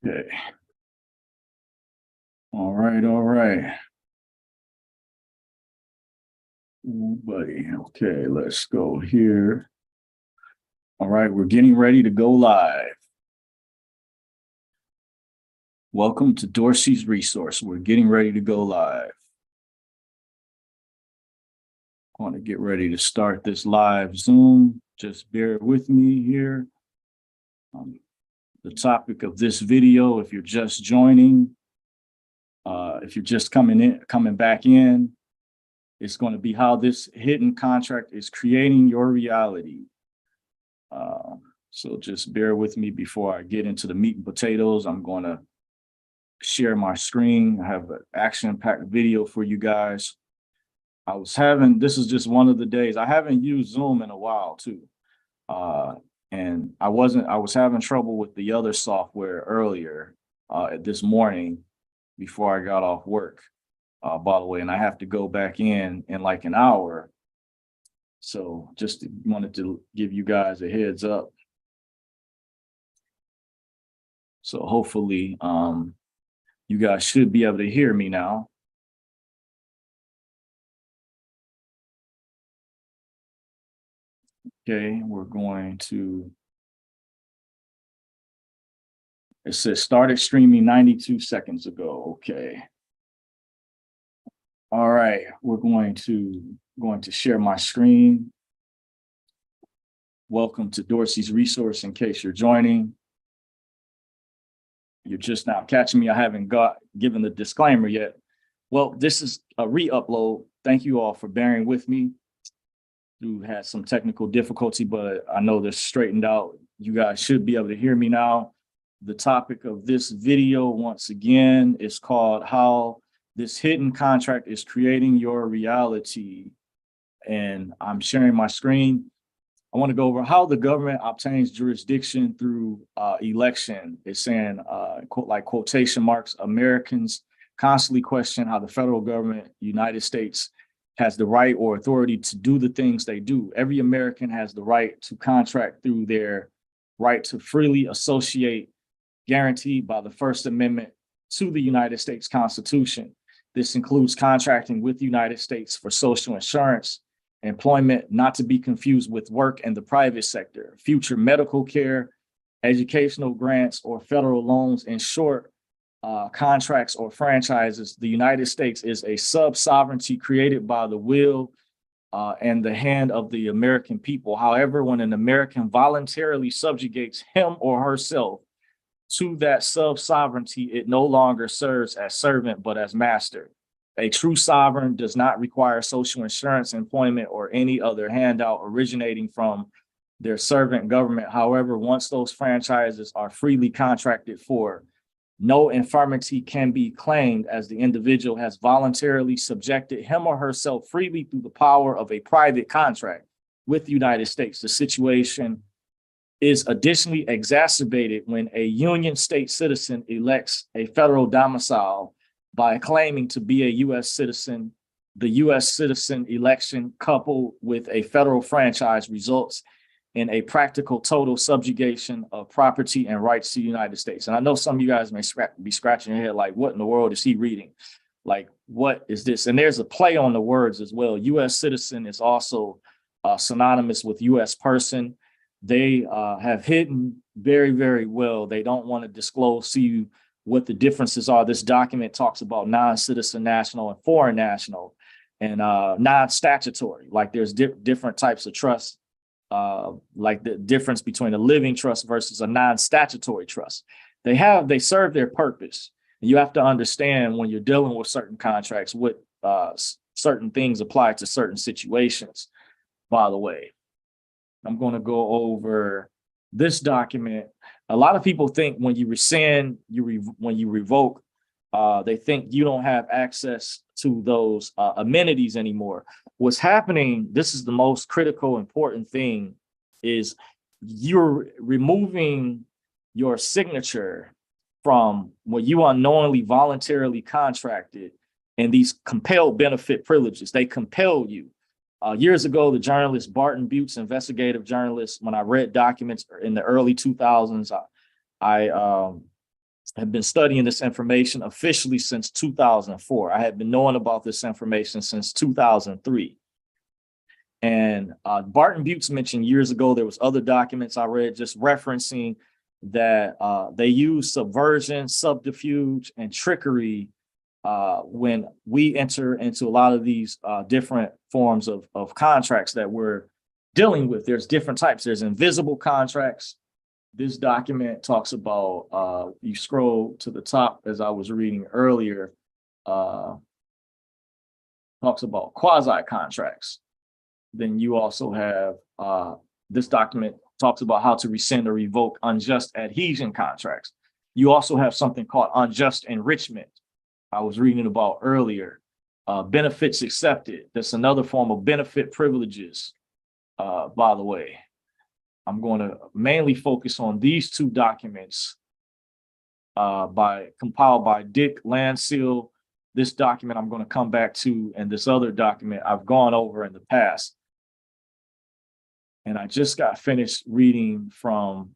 Okay. All right. All right. Ooh, buddy. Okay, let's go here. All right, we're getting ready to go live. Welcome to Dorsey's Resource. We're getting ready to go live. I want to get ready to start this live Zoom. Just bear with me here. The topic of this video, if you're just joining, if you're just coming back in, it's going to be how this hidden contract is creating your reality. So just bear with me before I get into the meat and potatoes. I'm going to share my screen. I have an action-packed video for you guys. This is just one of the days. I haven't used Zoom in a while too. And I was having trouble with the other software earlier this morning before I got off work, by the way, and I have to go back in like an hour. So just wanted to give you guys a heads up. So hopefully you guys should be able to hear me now. Okay, we're going to, it says started streaming 92 seconds ago. Okay. All right, we're going to share my screen. Welcome to Dorsey's Resource in case you're joining. You're just now catching me. I haven't given the disclaimer yet. Well, this is a re-upload. Thank you all for bearing with me. We had some technical difficulty, but I know they're straightened out. You guys should be able to hear me now. The topic of this video, once again, is called How This Hidden Contract is Creating Your Reality. And I'm sharing my screen. I want to go over how the government obtains jurisdiction through election. It's saying, like quotation marks, Americans constantly question how the federal government, United States, has the right or authority to do the things they do. Every American has the right to contract through their right to freely associate, guaranteed by the First Amendment to the United States Constitution. This includes contracting with the United States for social insurance, employment, not to be confused with work in the private sector, future medical care, educational grants, or federal loans. In short, contracts or franchises. The United States is a sub-sovereignty created by the will and the hand of the American people. However, when an American voluntarily subjugates him or herself to that sub-sovereignty, it no longer serves as servant, but as master. A true sovereign does not require social insurance, employment, or any other handout originating from their servant government. However, once those franchises are freely contracted for, no infirmity can be claimed as the individual has voluntarily subjected him or herself freely through the power of a private contract with the United States. The situation is additionally exacerbated when a Union state citizen elects a federal domicile by claiming to be a U.S. citizen. The U.S. citizen election coupled with a federal franchise results in a practical total subjugation of property and rights to the United States. And I know some of you guys may be scratching your head like, what in the world is he reading? Like, what is this? And there's a play on the words as well. U.S. citizen is also synonymous with U.S. person. They have hidden very, very well. They don't want to disclose to you what the differences are. This document talks about non-citizen national and foreign national and non-statutory. Like there's different types of trusts. Like the difference between a living trust versus a non-statutory trust. They serve their purpose. And you have to understand when you're dealing with certain contracts, what certain things apply to certain situations. By the way, I'm going to go over this document. A lot of people think when you rescind, when you revoke, they think you don't have access to those amenities anymore. What's happening, this is the most critical, important thing, is you're removing your signature from what you unknowingly voluntarily contracted and these compelled benefit privileges. They compel you. Years ago, the journalist Barton Buttes, investigative journalist, when I read documents in the early 2000s, I have been studying this information officially since 2004. I had been knowing about this information since 2003. And Barton Butts mentioned years ago, there was other documents I read just referencing that they use subversion, subterfuge, and trickery when we enter into a lot of these different forms of contracts that we're dealing with. There's different types. There's invisible contracts. This document talks about, you scroll to the top as I was reading earlier, talks about quasi contracts. Then you also have, this document talks about how to rescind or revoke unjust adhesion contracts. You also have something called unjust enrichment. I was reading about earlier, benefits accepted. That's another form of benefit privileges, by the way. I'm going to mainly focus on these two documents compiled by Dick Landseal. This document I'm going to come back to, and this other document I've gone over in the past. And I just got finished reading from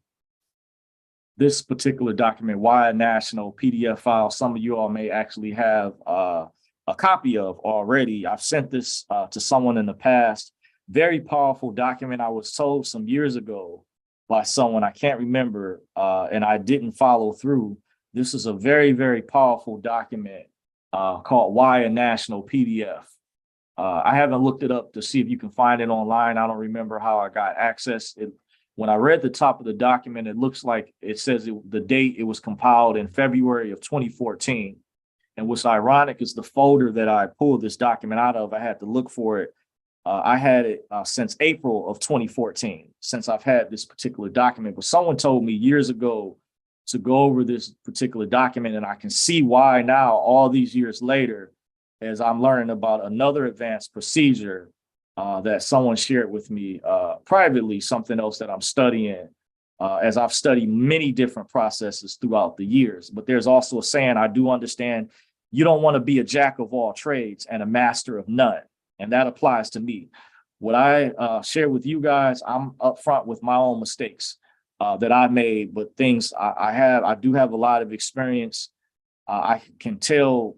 this particular document, Why a National PDF file. Some of you all may actually have a copy of already. I've sent this to someone in the past. Very powerful document. I was told some years ago by someone, I can't remember, and I didn't follow through. This is a very, very powerful document called Why a National PDF. I haven't looked it up to see if you can find it online. I don't remember how I got access. When I read the top of the document, it looks like it says the date it was compiled in February of 2014. And what's ironic is the folder that I pulled this document out of, I had to look for it. I had it since April of 2014, since I've had this particular document. But someone told me years ago to go over this particular document, and I can see why now, all these years later, as I'm learning about another advanced procedure that someone shared with me privately, something else that I'm studying, as I've studied many different processes throughout the years. But there's also a saying, I do understand, you don't want to be a jack of all trades and a master of none. And that applies to me. What I share with you guys, I'm upfront with my own mistakes that I made, but things I do have a lot of experience. I can tell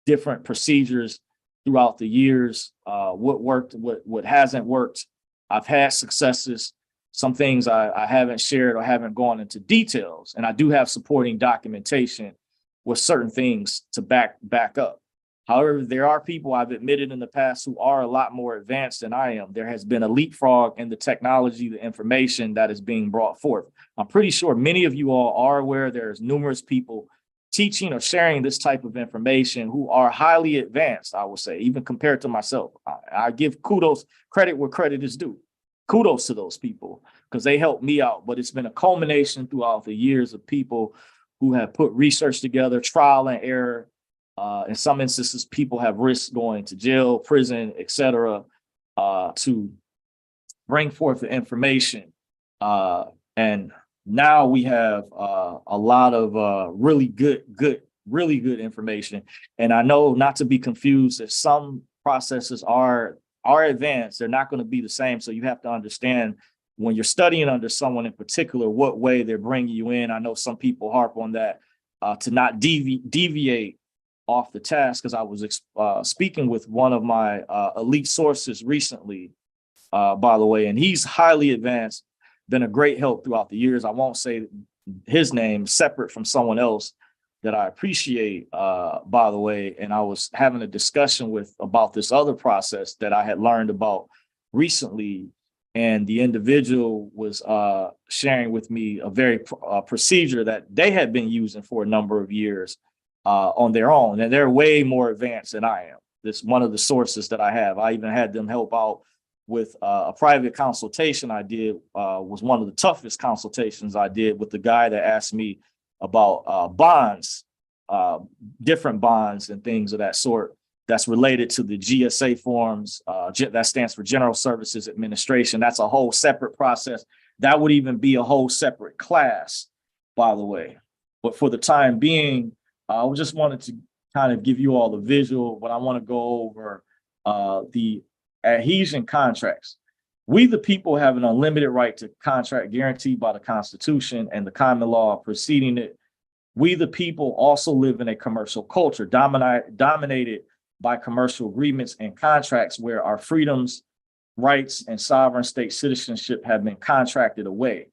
different procedures throughout the years, what worked, what hasn't worked. I've had successes. Some things I haven't shared or haven't gone into details, and I do have supporting documentation with certain things to back up. However, there are people I've admitted in the past who are a lot more advanced than I am. There has been a leapfrog in the technology, the information that is being brought forth. I'm pretty sure many of you all are aware there's numerous people teaching or sharing this type of information who are highly advanced, I would say, even compared to myself. I give credit where credit is due. Kudos to those people because they helped me out. But it's been a culmination throughout the years of people who have put research together, trial and error. In some instances, people have risked going to jail, prison, etc., to bring forth the information. And now we have a lot of really good information. And I know not to be confused that some processes are advanced. They're not going to be the same. So you have to understand when you're studying under someone in particular, what way they're bringing you in. I know some people harp on that to not deviate off the task, because I was speaking with one of my elite sources recently, by the way, and he's highly advanced, been a great help throughout the years. I won't say his name, separate from someone else that I appreciate, by the way. And I was having a discussion about this other process that I had learned about recently. And the individual was sharing with me a very procedure that they had been using for a number of years on their own. And they're way more advanced than I am. This one of the sources that I have. I even had them help out with a private consultation I did, was one of the toughest consultations I did with the guy that asked me about bonds, different bonds and things of that sort that's related to the GSA forms. That stands for General Services Administration. That's a whole separate process. That would even be a whole separate class, by the way. But for the time being, I just wanted to kind of give you all the visual, but I want to go over the adhesion contracts. We, the people, have an unlimited right to contract guaranteed by the Constitution and the common law preceding it. We, the people, also live in a commercial culture dominated by commercial agreements and contracts where our freedoms, rights, and sovereign state citizenship have been contracted away.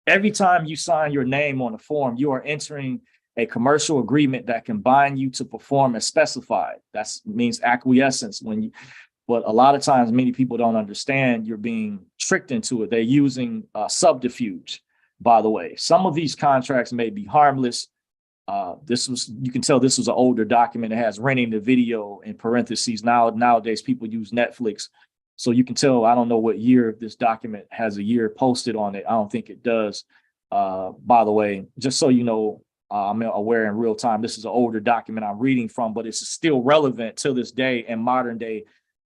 Every time you sign your name on a form, you are entering a commercial agreement that can bind you to perform as specified. That means acquiescence. But a lot of times, many people don't understand you're being tricked into it. They're using subterfuge, by the way. Some of these contracts may be harmless. You can tell this was an older document. It has renting the video in parentheses. Nowadays, people use Netflix. So you can tell, I don't know what year this document has a year posted on it. I don't think it does. By the way, just so you know, I'm aware in real time, this is an older document I'm reading from, but it's still relevant to this day and modern day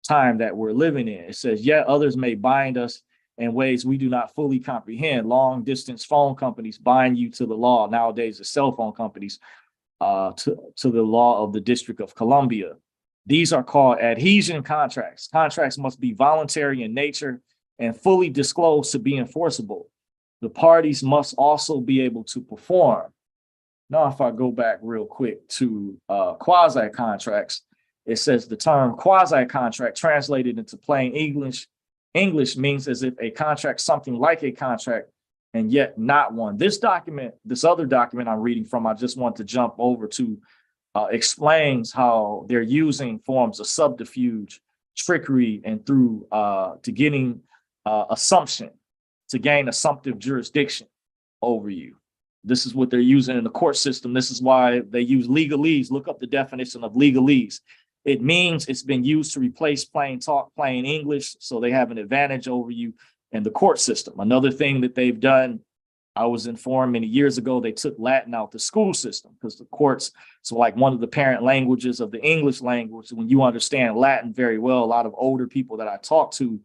time that we're living in. It says, yet others may bind us in ways we do not fully comprehend. Long distance phone companies bind you to the law. Nowadays, the cell phone companies to the law of the District of Columbia. These are called adhesion contracts. Contracts must be voluntary in nature and fully disclosed to be enforceable. The parties must also be able to perform. Now, if I go back real quick to quasi-contracts, it says the term quasi-contract translated into plain English means as if a contract, something like a contract, and yet not one. This other document I'm reading from, I just want to jump over to, explains how they're using forms of subterfuge, trickery, and through to getting assumption, to gain assumptive jurisdiction over you. This is what they're using in the court system. This is why they use legalese. Look up the definition of legalese. It means it's been used to replace plain talk, plain English, so they have an advantage over you in the court system. Another thing that they've done, I was informed many years ago, they took Latin out the school system because the courts, so like one of the parent languages of the English language, when you understand Latin very well, a lot of older people that I talk to,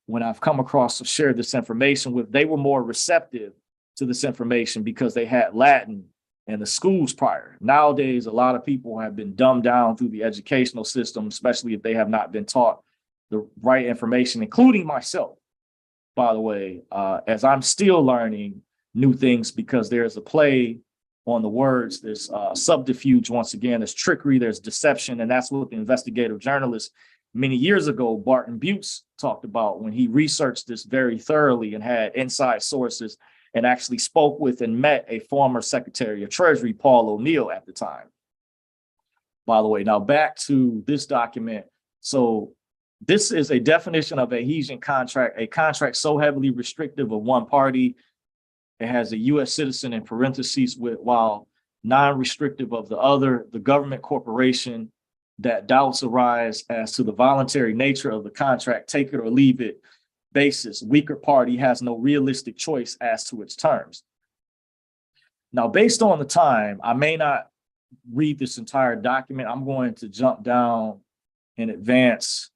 when I've come across or shared this information with, they were more receptive to this information because they had Latin in the schools prior. Nowadays, a lot of people have been dumbed down through the educational system, especially if they have not been taught the right information, including myself, by the way, as I'm still learning new things because there's a play on the words. There's subterfuge, once again, there's trickery, there's deception, and that's what the investigative journalist many years ago, Barton Butts, talked about when he researched this very thoroughly and had inside sources and actually spoke with and met a former Secretary of Treasury, Paul O'Neill, at the time. By the way, now back to this document. So this is a definition of adhesion contract, a contract so heavily restrictive of one party. It has a U.S. citizen in parentheses while non-restrictive of the other, the government corporation, that doubts arise as to the voluntary nature of the contract, take it or leave it basis. Weaker party has no realistic choice as to its terms. Now, based on the time, I may not read this entire document. I'm going to jump down in advance.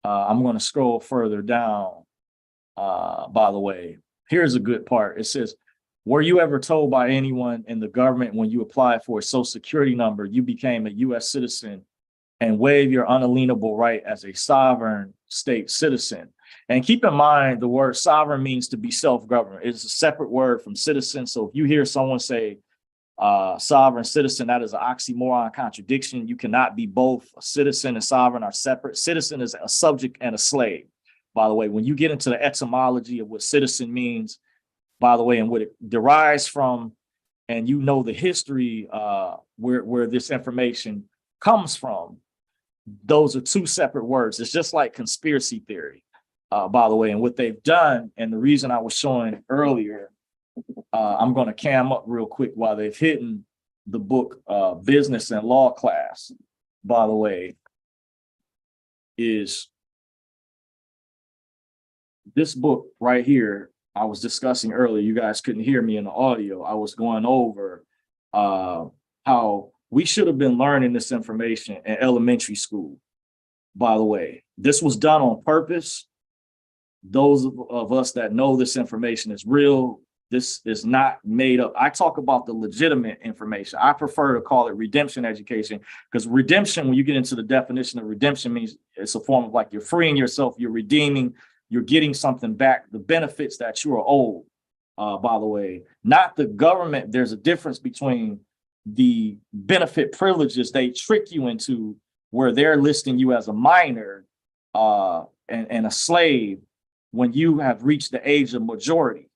I'm going to scroll further down. By the way, here's a good part. It says, were you ever told by anyone in the government when you applied for a social security number, you became a U.S. citizen and waive your unalienable right as a sovereign state citizen? And keep in mind, the word sovereign means to be self-governed. It's a separate word from citizen. So if you hear someone say sovereign citizen, that is an oxymoron contradiction. You cannot be both. A citizen and sovereign are separate. Citizen is a subject and a slave. By the way, when you get into the etymology of what citizen means, by the way, and what it derives from, and you know the history where this information comes from, those are two separate words. It's just like conspiracy theory. By the way, and what they've done, and the reason I was showing earlier, I'm going to cam up real quick while they've hidden the book Business and Law class, by the way, is this book right here I was discussing earlier. You guys couldn't hear me in the audio. I was going over how we should have been learning this information in elementary school. By the way, this was done on purpose. Those of us that know this information is real. This is not made up. I talk about the legitimate information. I prefer to call it redemption education, because redemption, when you get into the definition of redemption, means it's a form of like you're freeing yourself, you're redeeming, you're getting something back, the benefits that you are owed. by the way, not the government. There's a difference between the benefit privileges they trick you into, where they're listing you as a minor and a slave when you have reached the age of majority,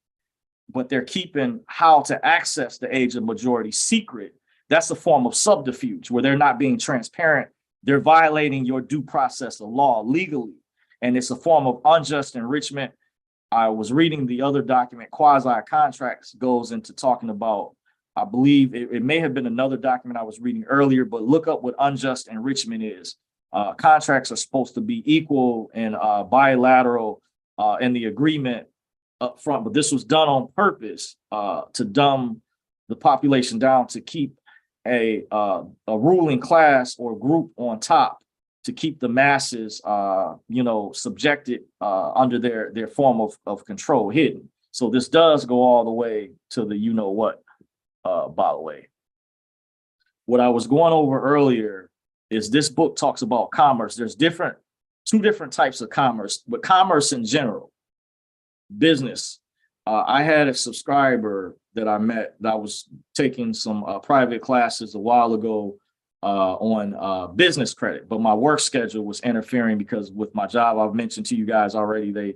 but they're keeping how to access the age of majority secret. That's a form of subterfuge where they're not being transparent. They're violating your due process of law legally. And it's a form of unjust enrichment. I was reading the other document, quasi contracts, goes into talking about, I believe it may have been another document I was reading earlier, but look up what unjust enrichment is. Contracts are supposed to be equal and bilateral in the agreement up front, but this was done on purpose to dumb the population down, to keep a ruling class or group on top, to keep the masses, subjected under their form of control hidden. So this does go all the way to the what, by the way. What I was going over earlier is this book talks about commerce. There's two different types of commerce, but commerce in general, business. I had a subscriber that I met that was taking some private classes a while ago on business credit, but my work schedule was interfering because with my job, I've mentioned to you guys already, they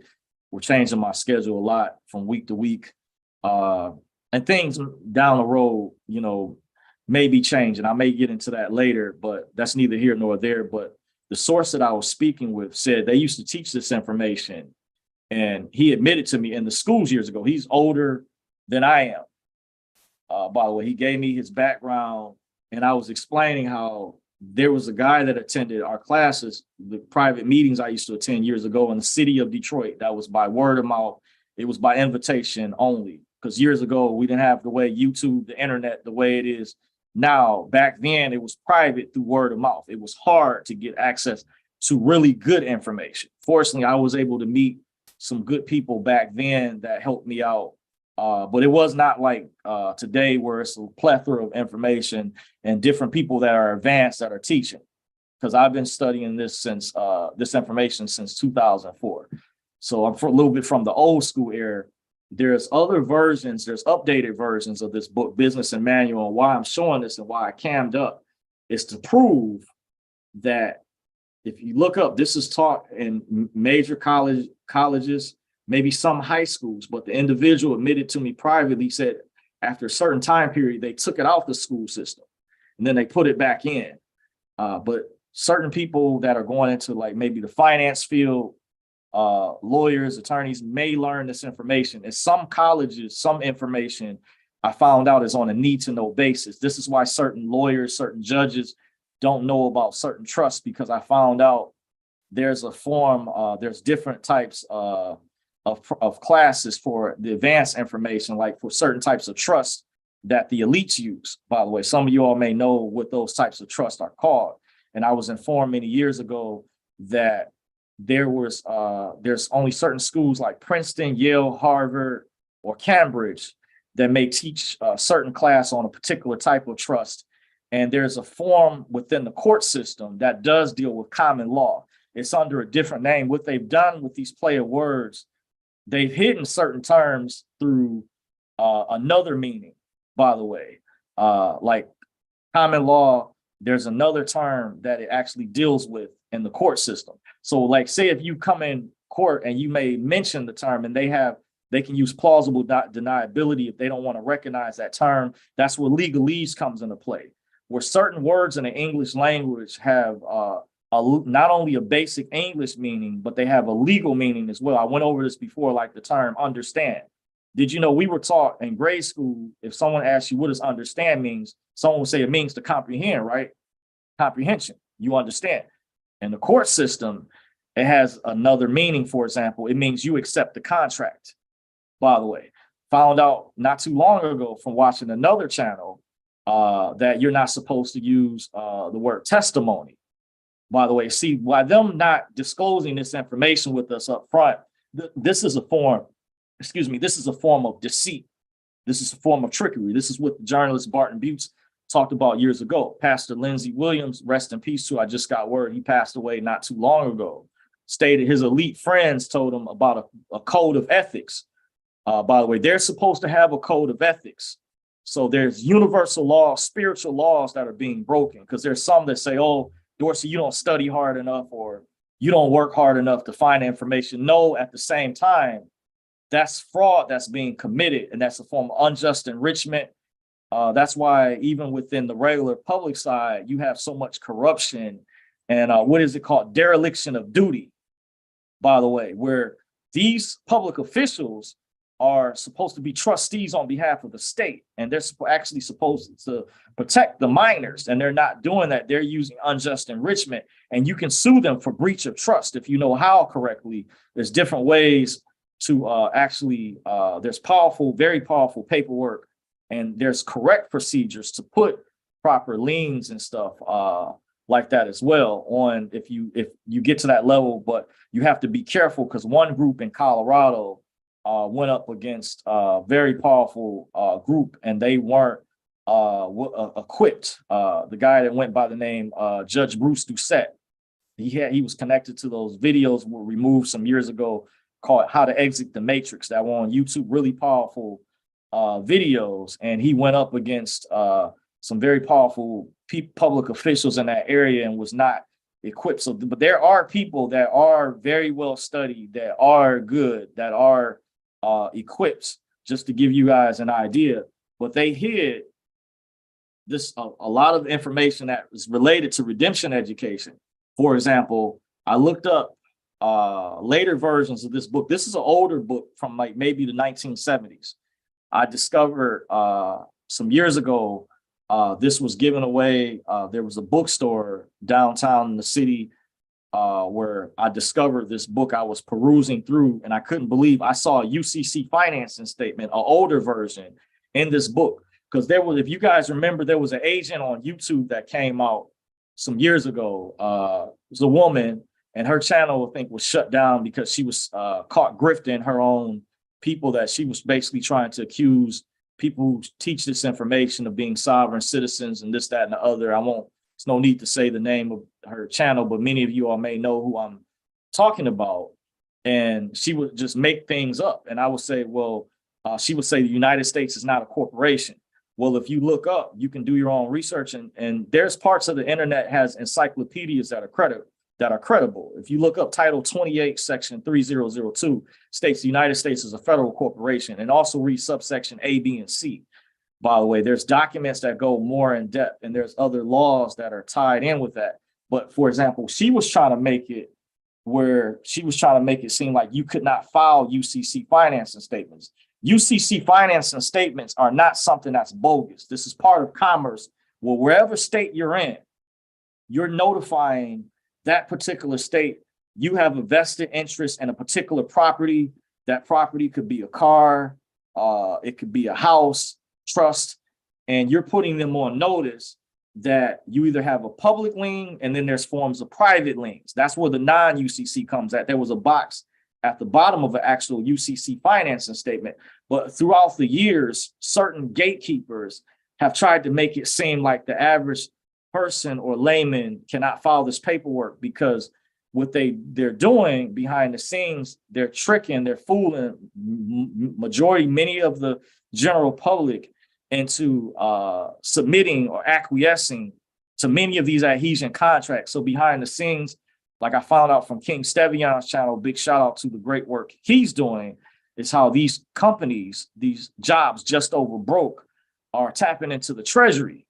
were changing my schedule a lot from week to week. And things down the road, may be changing. I may get into that later, but that's neither here nor there. But the source that I was speaking with said they used to teach this information. And he admitted to me in the schools years ago, he's older than I am. By the way, he gave me his background, and I was explaining how there was a guy that attended our classes, the private meetings I used to attend years ago in the city of Detroit. That was by word of mouth. It was by invitation only, because years ago, we didn't have the way YouTube, the internet, the way it is now. Back then, it was private through word of mouth. It was hard to get access to really good information. Fortunately, I was able to meet some good people back then that helped me out. But it was not like today, where it's a plethora of information and different people that are advanced that are teaching. Because I've been studying this since this information since 2004. So I'm for a little bit from the old school era. There's other versions, there's updated versions of this book, Business and Manual. And why I'm showing this and why I cammed up is to prove that if you look up, this is taught in major colleges, maybe some high schools, but the individual admitted to me privately, said after a certain time period, they took it out the school system and then they put it back in. But certain people that are going into like maybe the finance field, lawyers, attorneys may learn this information. In some colleges, some information I found out is on a need to know basis. This is why certain lawyers, certain judges don't know about certain trusts, because I found out there's a form, there's different types of classes for the advanced information, like for certain types of trusts that the elites use. By the way, some of you all may know what those types of trusts are called. And I was informed many years ago that there's only certain schools like Princeton, Yale, Harvard, or Cambridge that may teach a certain class on a particular type of trust. And there's a form within the court system that does deal with common law. It's under a different name. What they've done with these play of words, they've hidden certain terms through another meaning, by the way. Like common law, there's another term that it actually deals with in the court system. So like, say if you come in court and you may mention the term and they can use plausible deniability if they don't want to recognize that term. That's where legalese comes into play, where certain words in the English language have not only a basic English meaning, but they have a legal meaning as well. I went over this before, like the term understand. Did you know we were taught in grade school, if someone asks you what does understand means, someone will say it means to comprehend, right? Comprehension, you understand. In the court system, it has another meaning. For example, it means you accept the contract. By the way, found out not too long ago from watching another channel that you're not supposed to use the word testimony. By the way, see, by them not disclosing this information with us up front, this is a form, this is a form of deceit. This is a form of trickery. This is what the journalist Barton Butts talked about years ago. Pastor Lindsey Williams, rest in peace too. I just got word he passed away not too long ago. Stated his elite friends told him about a code of ethics By the way, they're supposed to have a code of ethics. So there's universal laws, spiritual laws that are being broken, because there's some that say, oh, Dorsey, you don't study hard enough, or you don't work hard enough to find information. No, at the same time, that's fraud that's being committed, and that's a form of unjust enrichment. That's why even within the regular public side, you have so much corruption and what is it called? Dereliction of duty, by the way, where these public officials are supposed to be trustees on behalf of the state, and they're actually supposed to protect the minors, and they're not doing that. They're using unjust enrichment, and you can sue them for breach of trust if you know how correctly. There's different ways to there's powerful, very powerful paperwork, and there's correct procedures to put proper liens and stuff like that as well on if you get to that level. But you have to be careful, because one group in Colorado went up against a very powerful group, and they weren't equipped. The guy that went by the name Judge Bruce Doucette, he was connected to those videos were removed some years ago called How to Exit the Matrix that were on YouTube, really powerful videos. And he went up against some very powerful public officials in that area and was not equipped. So, but there are people that are very well studied, that are good, that are equipped, just to give you guys an idea. But they hid this a lot of information that was related to redemption education. For example, I looked up later versions of this book. This is an older book from like maybe the 1970s. I discovered some years ago, this was given away. There was a bookstore downtown in the city where I discovered this book. I was perusing through, and I couldn't believe I saw a UCC financing statement, an older version, in this book. Because there was, if you guys remember, there was an agent on YouTube that came out some years ago. It was a woman, and her channel, I think, was shut down because she was caught grifting her own people, that she was basically trying to accuse people who teach this information of being sovereign citizens and this, that, and the other. It's no need to say the name of her channel, but many of you all may know who I'm talking about. And she would just make things up. And I would say, well, she would say the United States is not a corporation. Well, if you look up, you can do your own research, and there's parts of the internet has encyclopedias that are credible. If you look up Title 28, Section 3002, states the United States is a federal corporation, and also read subsection A, B, and C. By the way, there's documents that go more in depth, and there's other laws that are tied in with that. But for example, she was trying to make it seem like you could not file UCC financing statements. UCC financing statements are not something that's bogus. This is part of commerce. Well, wherever state you're in, you're notifying that particular state you have a vested interest in a particular property. That property could be a car, it could be a house, trust, and you're putting them on notice that you either have a public lien, and then there's forms of private liens. That's where the non-UCC comes at. There was a box at the bottom of an actual UCC financing statement. But throughout the years, certain gatekeepers have tried to make it seem like the average person or layman cannot file this paperwork, because what they're doing behind the scenes, they're tricking, they're fooling many of the general public into submitting or acquiescing to many of these adhesion contracts. So behind the scenes, like I found out from King Stevion's channel, big shout out to the great work he's doing, is how these companies, these jobs just over broke, are tapping into the treasury.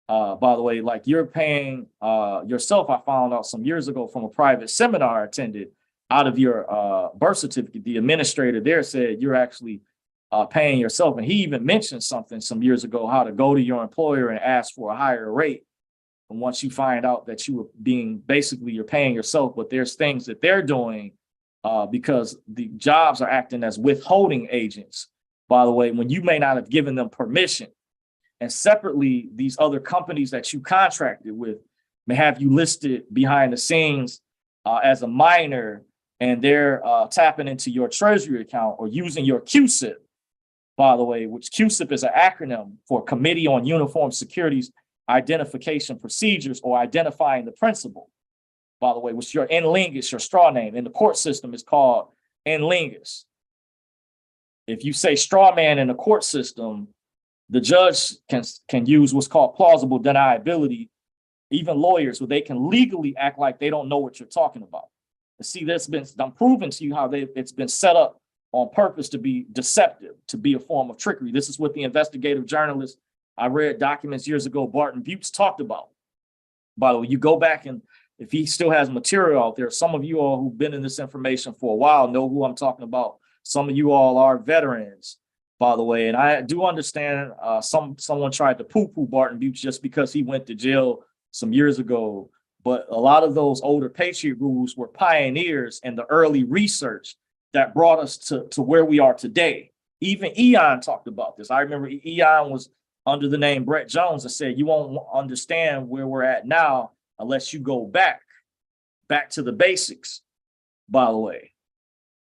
By the way, like you're paying yourself, I found out some years ago from a private seminar I attended, out of your birth certificate, the administrator there said you're actually paying yourself. And he even mentioned something some years ago, how to go to your employer and ask for a higher rate. And once you find out that you were you're paying yourself, but there's things that they're doing because the jobs are acting as withholding agents, by the way, when you may not have given them permission. And separately, these other companies that you contracted with may have you listed behind the scenes as a minor, and they're tapping into your treasury account or using your QSIP, by the way, which QSIP is an acronym for Committee on Uniform Securities Identification Procedures, or identifying the principal, by the way, which your in lingus, your straw name in the court system is called in lingus. if you say straw man in the court system, the judge can use what's called plausible deniability. Even lawyers, where they can legally act like they don't know what you're talking about. See, I'm proving to you how it's been set up on purpose to be deceptive, to be a form of trickery. This is what the investigative journalist I read documents years ago, Barton Butts, talked about. By the way, you go back, and if he still has material out there, some of you all who've been in this information for a while know who I'm talking about. Some of you all are veterans, by the way, and I do understand someone tried to poo-poo Barton Butts just because he went to jail some years ago. But a lot of those older Patriot rules were pioneers in the early research that brought us to where we are today. Even Eon talked about this. I remember Eon was under the name Brett Jones and said, you won't understand where we're at now unless you go back to the basics, by the way.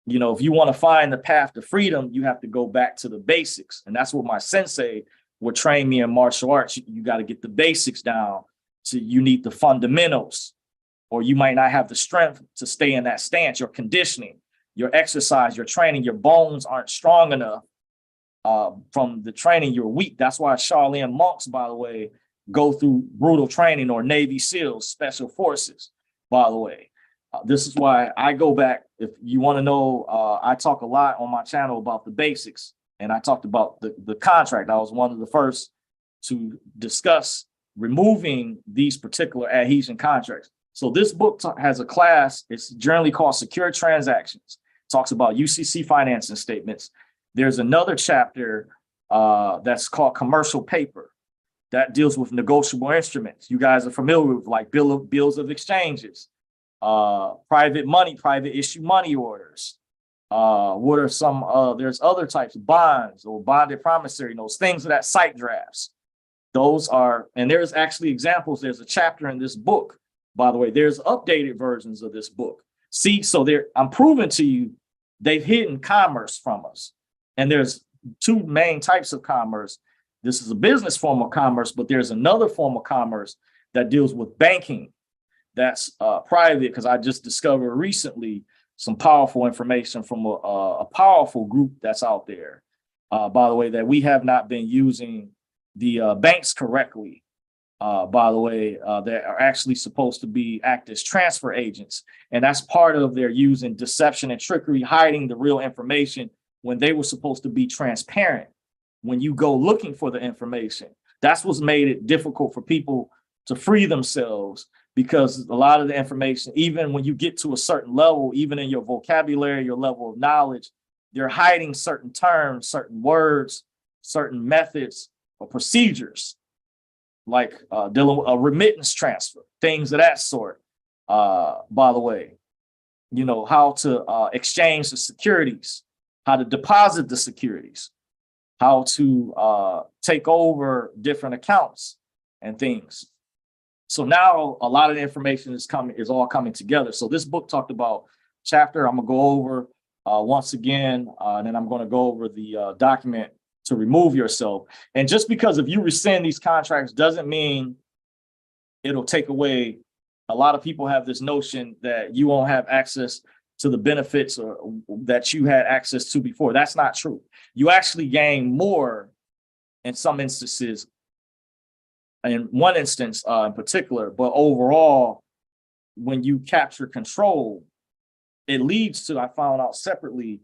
You know, if you want to find the path to freedom, you have to go back to the basics. And that's what my sensei would train me in martial arts. You got to get the basics down. So you need the fundamentals, or you might not have the strength to stay in that stance. Your conditioning, your exercise, your training, your bones aren't strong enough. From the training, you're weak. That's why Shaolin monks, by the way, go through brutal training, or Navy SEALs, special forces, by the way. This is why I go back. If you want to know, I talk a lot on my channel about the basics, and I talked about the contract. I was one of the first to discuss removing these particular adhesion contracts. So this book has a class. It's generally called Secure Transactions. It talks about UCC financing statements. There's another chapter that's called Commercial Paper that deals with negotiable instruments. You guys are familiar with, like bills of exchanges, private money, private issue money orders. What are some, there's other types of bonds or bonded promissory notes, things of that, site drafts. Those are, and there's actually examples. There's a chapter in this book, by the way. There's updated versions of this book. See, so I'm proving to you they've hidden commerce from us. And there's two main types of commerce. This is a business form of commerce, but there's another form of commerce that deals with banking. That's private, because I just discovered recently some powerful information from a powerful group that's out there, by the way, that we have not been using the banks correctly, by the way, that are actually supposed to act as transfer agents. And that's part of their using deception and trickery, hiding the real information when they were supposed to be transparent. When you go looking for the information, that's what's made it difficult for people to free themselves, because a lot of the information, even when you get to a certain level, even in your vocabulary, your level of knowledge, they're hiding certain terms, certain words, certain methods or procedures, like dealing with a remittance transfer, things of that sort. By the way, you know, how to exchange the securities, how to deposit the securities, how to take over different accounts and things. So now a lot of the information is all coming together. So this book talked about chapter I'm gonna go over once again, and then I'm gonna go over the document to remove yourself. And just because if you rescind these contracts doesn't mean it'll take away. A lot of people have this notion that you won't have access to the benefits or that you had access to before. That's not true. You actually gain more in some instances, in one instance in particular, but overall, when you capture control, it leads to, I found out separately,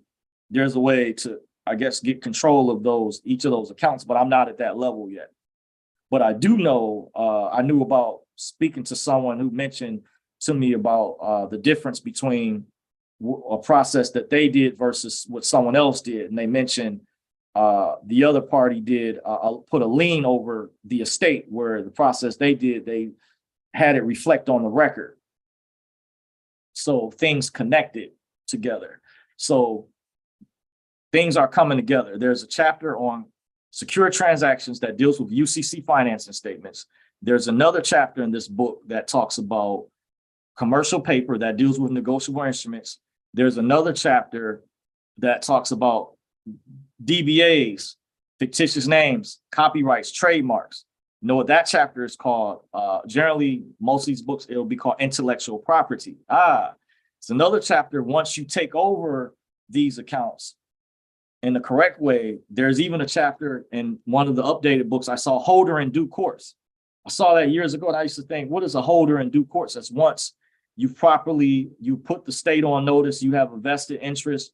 there's a way to, I guess, get control of each of those accounts, but I'm not at that level yet. But I do know, I knew about speaking to someone who mentioned to me about the difference between a process that they did versus what someone else did. And they mentioned the other party did put a lien over the estate, where the process they did, they had it reflect on the record. So things connected together. So things are coming together. There's a chapter on secure transactions that deals with UCC financing statements. There's another chapter in this book that talks about commercial paper that deals with negotiable instruments. There's another chapter that talks about DBAs, fictitious names, copyrights, trademarks. You know what that chapter is called? Generally, most of these books, it'll be called intellectual property. It's another chapter. Once you take over these accounts in the correct way. There's even a chapter in one of the updated books I saw, holder in due course. I saw that years ago, and I used to think, what is a holder in due course? That's once you put the state on notice, you have a vested interest,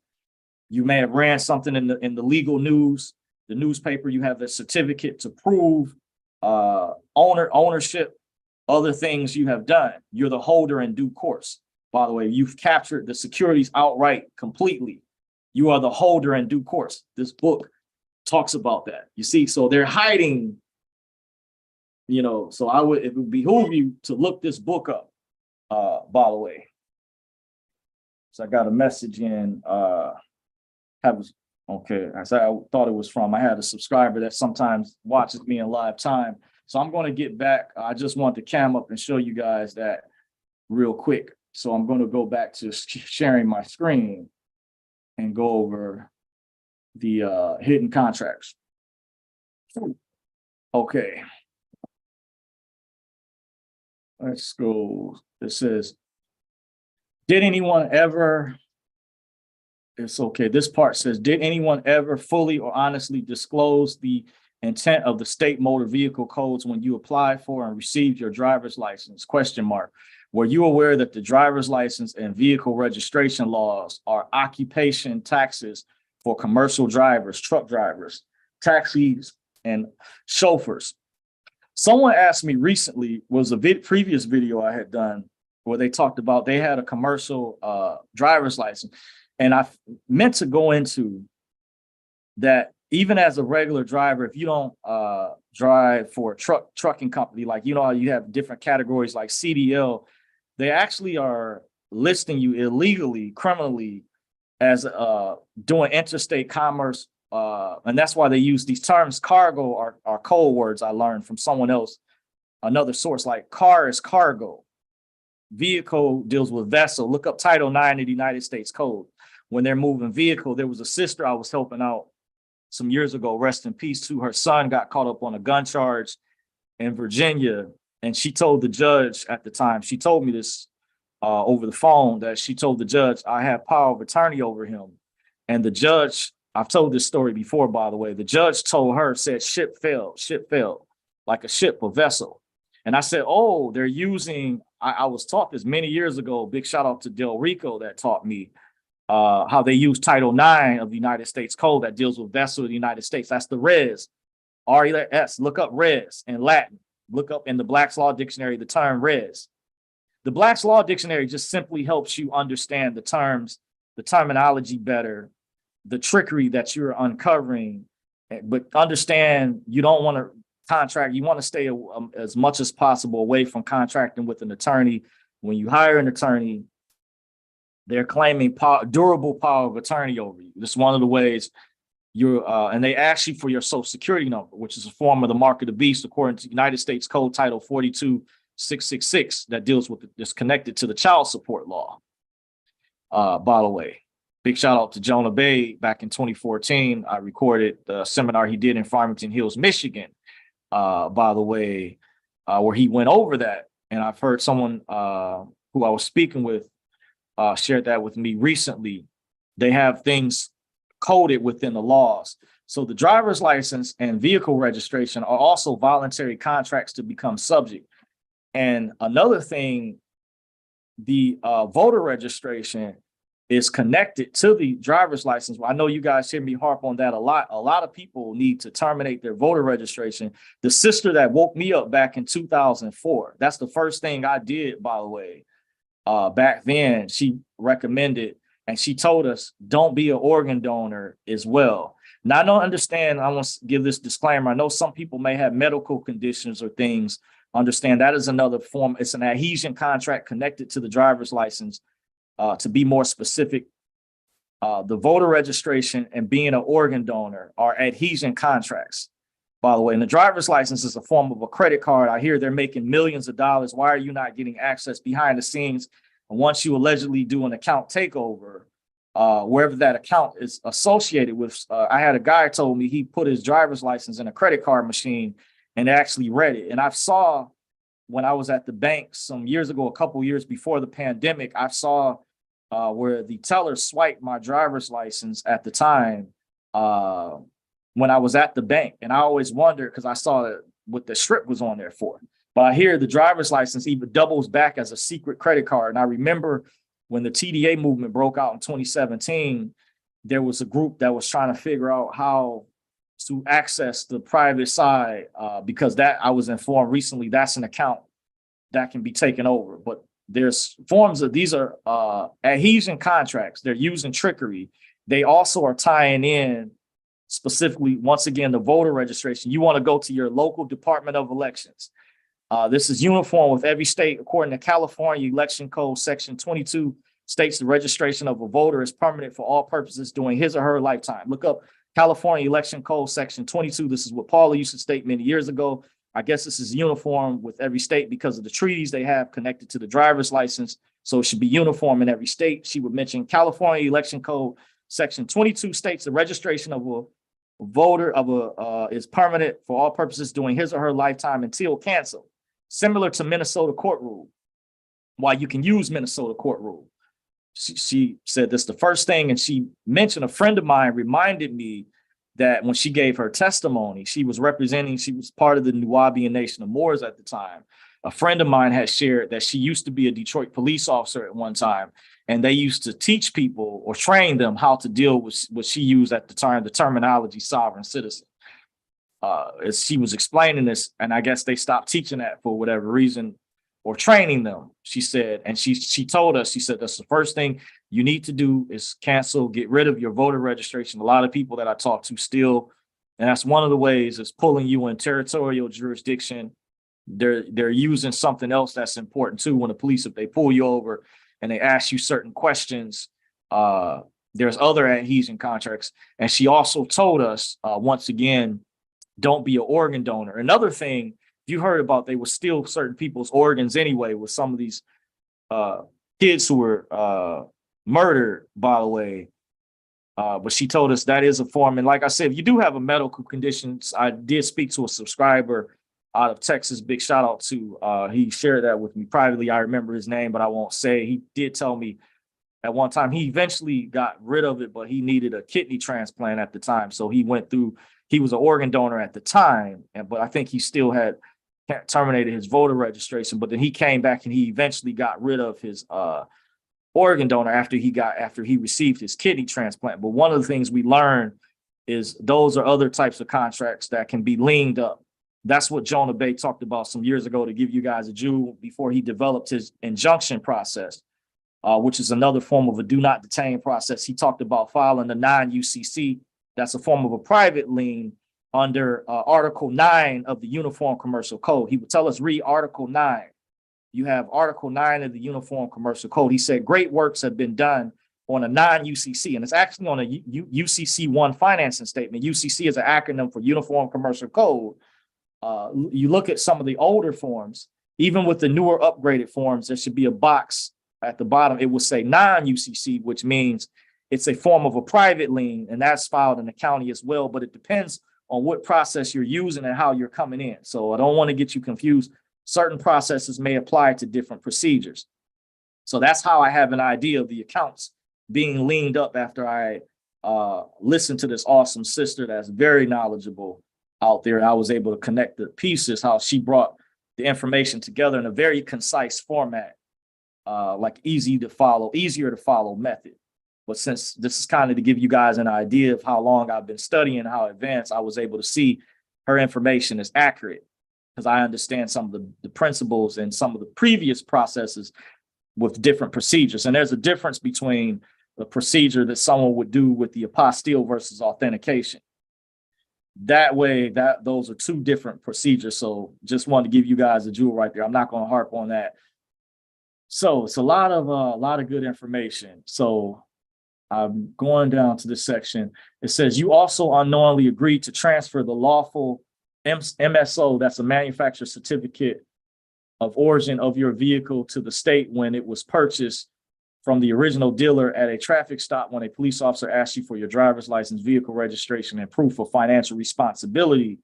you may have ran something in the legal news, the newspaper, you have the certificate to prove ownership, other things you have done. You're the holder in due course. By the way, you've captured the securities outright completely. You are the holder in due course. This book talks about that. You see, so they're hiding, so it would behoove you to look this book up, by the way. So I got a message in, okay, I thought it was from, I had a subscriber that sometimes watches me in live time. So I'm going to get back. I just want the cam up and show you guys that real quick. So I'm going to go back to sharing my screen and go over the hidden contracts. Okay. Let's go. It says, did anyone ever, it's okay. This part says, did anyone ever fully or honestly disclose the intent of the state motor vehicle codes when you applied for and received your driver's license? ? Were you aware that the driver's license and vehicle registration laws are occupation taxes for commercial drivers, truck drivers, taxis, and chauffeurs? Someone asked me recently, was a previous video I had done where they talked about they had a commercial driver's license. And I meant to go into that even as a regular driver, if you don't drive for a trucking company, like, you have different categories like CDL, they actually are listing you illegally, criminally, as doing interstate commerce. And that's why they use these terms. Cargo are code words I learned from someone else, another source. Like car is cargo. Vehicle deals with vessel. Look up Title IX of the United States Code. When they're moving vehicle, there was a sister I was helping out some years ago, rest in peace, to her son got caught up on a gun charge in Virginia. And she told the judge at the time, she told me this over the phone, that she told the judge, I have power of attorney over him. And the judge, I've told this story before, by the way, the judge told her, said, ship failed, like a ship, a vessel. And I said, oh, they're using, I was taught this many years ago, big shout out to Del Rico that taught me how they use Title IX of the United States Code that deals with vessel of the United States. That's the res, R-E-S, look up res in Latin. Look up in the Black's Law Dictionary the term res. The Black's Law Dictionary just simply helps you understand the terms, the terminology better, the trickery that you're uncovering, but understand you don't want to contract. You want to stay as much as possible away from contracting with an attorney. When you hire an attorney, they're claiming durable power of attorney over you. This is one of the ways and they ask you for your social security number, which is a form of the mark of the beast, according to United States Code Title 42666, that deals with this, connected to the child support law. By the way, big shout out to Jonah Bay. Back in 2014, I recorded the seminar he did in Farmington Hills, Michigan, by the way, where he went over that. And I've heard someone who I was speaking with shared that with me recently. They have things coded within the laws. So the driver's license and vehicle registration are also voluntary contracts to become subject. And another thing, the voter registration is connected to the driver's license. I know you guys hear me harp on that a lot. A lot of people need to terminate their voter registration. The sister that woke me up back in 2004, that's the first thing I did, by the way. Back then, she recommended, and she told us, don't be an organ donor as well. Now, I don't understand. I want to give this disclaimer. I know some people may have medical conditions or things. Understand that is another form. It's an adhesion contract connected to the driver's license. To be more specific, the voter registration and being an organ donor are adhesion contracts, by the way. And the driver's license is a form of a credit card. I hear they're making millions of dollars. Why are you not getting access behind the scenes? And once you allegedly do an account takeover, wherever that account is associated with, I had a guy told me he put his driver's license in a credit card machine and actually read it. And I saw when I was at the bank some years ago, a couple years before the pandemic, I saw where the teller swiped my driver's license at the time uh, when I was at the bank. And I always wondered, because I saw what the strip was on there for. But I hear the driver's license even doubles back as a secret credit card. And I remember when the TDA movement broke out in 2017, there was a group that was trying to figure out how to access the private side, because that I was informed recently, that's an account that can be taken over. But there's forms of, these are adhesion contracts. They're using trickery. They also are tying in specifically, once again, the voter registration. You want to go to your local Department of Elections. This is uniform with every state. According to California Election Code, Section 22 states the registration of a voter is permanent for all purposes during his or her lifetime. Look up California Election Code, Section 22. This is what Paula used to state many years ago. I guess this is uniform with every state because of the treaties they have connected to the driver's license. So it should be uniform in every state. She would mention California Election Code, Section 22 states the registration of a voter is permanent for all purposes during his or her lifetime until canceled. Similar to Minnesota court rule, why you can use Minnesota court rule. She said this the first thing, and she mentioned a friend of mine reminded me that when she gave her testimony, she was part of the Nubian Nation of Moors at the time. A friend of mine had shared that she used to be a Detroit police officer at one time, and they used to teach people or train them how to deal with what she used at the time, the terminology sovereign citizen. As she was explaining this, and I guess they stopped teaching that for whatever reason, or training them, she said. And she told us, she said, that's the first thing you need to do is cancel, get rid of your voter registration. A lot of people that I talk to still, and that's one of the ways, is pulling you in territorial jurisdiction. They're using something else that's important too. When the police, if they pull you over and they ask you certain questions, there's other adhesion contracts. And she also told us, once again, don't be an organ donor. Another thing you heard about, they would steal certain people's organs anyway, with some of these kids who were murdered, by the way. But she told us that is a form. And like I said, if you do have a medical condition, I did speak to a subscriber out of Texas. Big shout out to, he shared that with me privately. I remember his name, but I won't say. He did tell me at one time he eventually got rid of it, but he needed a kidney transplant at the time. So he was an organ donor at the time, but I think he still had terminated his voter registration. But then he came back and he eventually got rid of his organ donor after he received his kidney transplant. But one of the things we learned is those are other types of contracts that can be leaned up. That's what Jonah Bey talked about some years ago, to give you guys a jewel, before he developed his injunction process, which is another form of a do not detain process. He talked about filing a non-UCC. That's a form of a private lien under Article 9 of the Uniform Commercial Code. He would tell us, read Article 9. You have Article 9 of the Uniform Commercial Code. He said great works have been done on a non-UCC, and it's actually on a UCC 1 financing statement. UCC is an acronym for Uniform Commercial Code. You look at some of the older forms, even with the newer upgraded forms, there should be a box at the bottom. It will say non-UCC, which means it's a form of a private lien, and that's filed in the county as well. But it depends on what process you're using and how you're coming in. So I don't want to get you confused. Certain processes may apply to different procedures. So that's how I have an idea of the accounts being leaned up after I listened to this awesome sister that's very knowledgeable out there. I was able to connect the pieces, how she brought the information together in a very concise format, like easier to follow method. But since this is kind of to give you guys an idea of how long I've been studying, how advanced, I was able to see her information is accurate, because I understand some of the principles and some of the previous processes with different procedures. And there's a difference between the procedure that someone would do with the apostille versus authentication. That way, those are two different procedures. So just wanted to give you guys a jewel right there. I'm not going to harp on that. So it's a lot of good information. So I'm going down to this section. It says you also unknowingly agreed to transfer the lawful MSO, that's a manufacturer certificate of origin of your vehicle, to the state when it was purchased from the original dealer at a traffic stop, when a police officer asks you for your driver's license, vehicle registration, and proof of financial responsibility.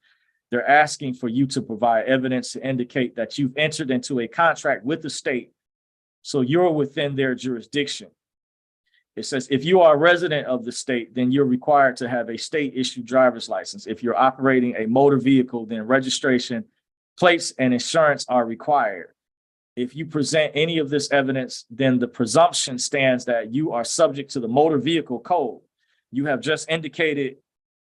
They're asking for you to provide evidence to indicate that you've entered into a contract with the state, so you're within their jurisdiction. It says, if you are a resident of the state, then you're required to have a state issued driver's license. If you're operating a motor vehicle, then registration, plates, and insurance are required. If you present any of this evidence, then the presumption stands that you are subject to the motor vehicle code. You have just indicated